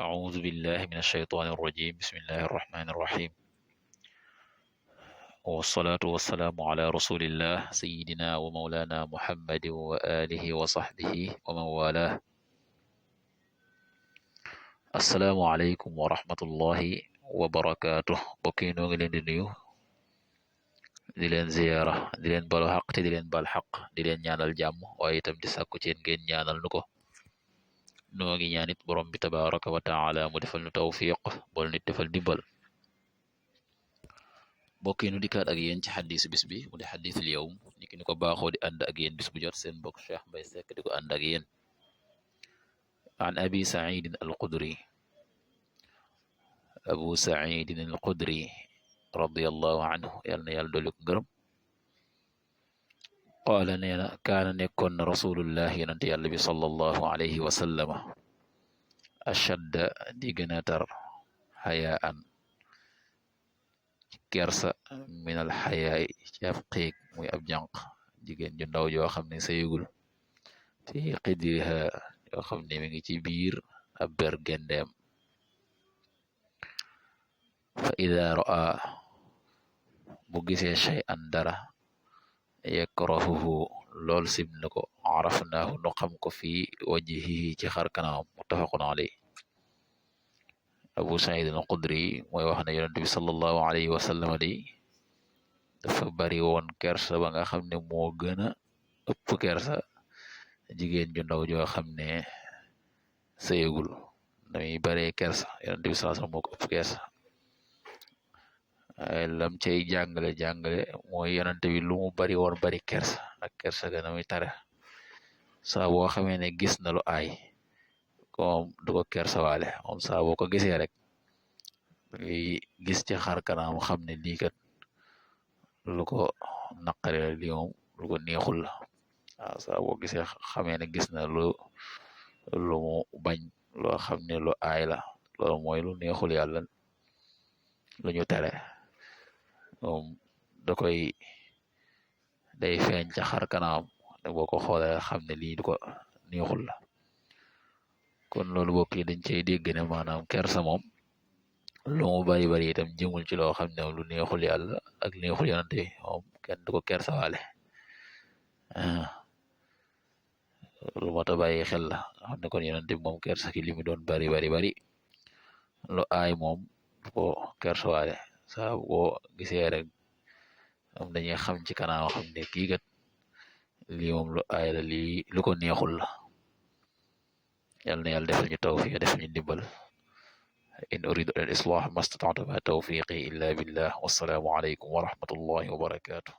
أعوذ بالله من الشيطان الرجيم بسم الله الرحمن الرحيم والصلاة والسلام على رسول الله سيدنا ومولانا محمد وآله وصحبه ومن والاه السلام عليكم ورحمة الله وبركاته بكينو نgi leen di nuyu di leen ziyaara di leen balu xaq te di leen bal xaq di leen ñaanal jàmm waaye itam di sàkku ci yéen ngeen ñaanal nu ko noo ngi ñaanit borom bi tabaraka wa taala mu defal nu tawfiq bool nit defal dimbal mbokk yi nu dikkaat ak yéen ci xaddisu bis bi mu di xaddisul yawm niki ni ko baaxoo di ànd ak yéen bis bu jot seen mbokk Cheikh Mbaye Seck di ko ànd ak yéen an abi saidin alxudri abu saidin alxudri radiallahu anhu yàl na yàlla dolli ko ngërëm qaala nee na kaana nekkoon na rasulullah yonante yàlla bi sallallahu alayhi wa sallama ashadda di gën a tar xayaan kersa min al xayaay ci ab xiig muy ab jànq jigéen ju ndaw joo xam ne sayugul fi xidriha yoo xam ne mi ngi ci biir ab ber gendeem fa ida ra'a bu gisee shay'an dara yakrahuhu lool sim na ko arafnaahu nu xam ko fi wajhihi ci xar kanamam muttafaqun alayhi abu saïd al xudri mooy wax ne yonent bi sallallahu alayhi wa sallam di dafa bari woon kersa ba nga xam ne moo gën a ëpp kersa jigéen ju ndaw joo xam ne sëyegul damuy baree kersa yonent bi sallallahu alayhi wa sallam moo ko ëpp kersa lam cay jàngale mooy yonent bi lu mu bari woon bari kersa ak kersa ga namuy tare saa boo xamee ne gis na lu aay kom du ko kersawaale moom saa boo ko gisee rek ngay gis ci xar kanam xam ne lii kat lu ko naqare la lii moom lu ko neexul la waaw saa boo gisee xamee ne gis na lu mu bañ loo xam ne lu aay la loolu mooy lu neexul yàlla lu ñu tere moom day feeñ ca xar kanam boo ko xoolee xam ne lii du ko neexul la kon loolu bokk yi dañ cey dégg ne maanaam kersa moom lu mu bari bari itam jëmul ci loo xam ne lu neexul yàlla ak neexul yonante bi moom kenn du ko kersawaale lu mot a bàyyi xel la xam ne kon yonante bi moom kersa ki li mu doon bari lu aay moom du ko kersawaale saa boo gisee rek moom dañuy xam ci kanam xam ne kii kat lii moom lu aay la lii lu ko neexul la yàlla na yàlla defal ñu tawfiq defal ñu dimbal in uridu al islah ma stata'tu ma tawfiqi illa billah wassalaamu alaykum wa rahmatullahi wa barakatuh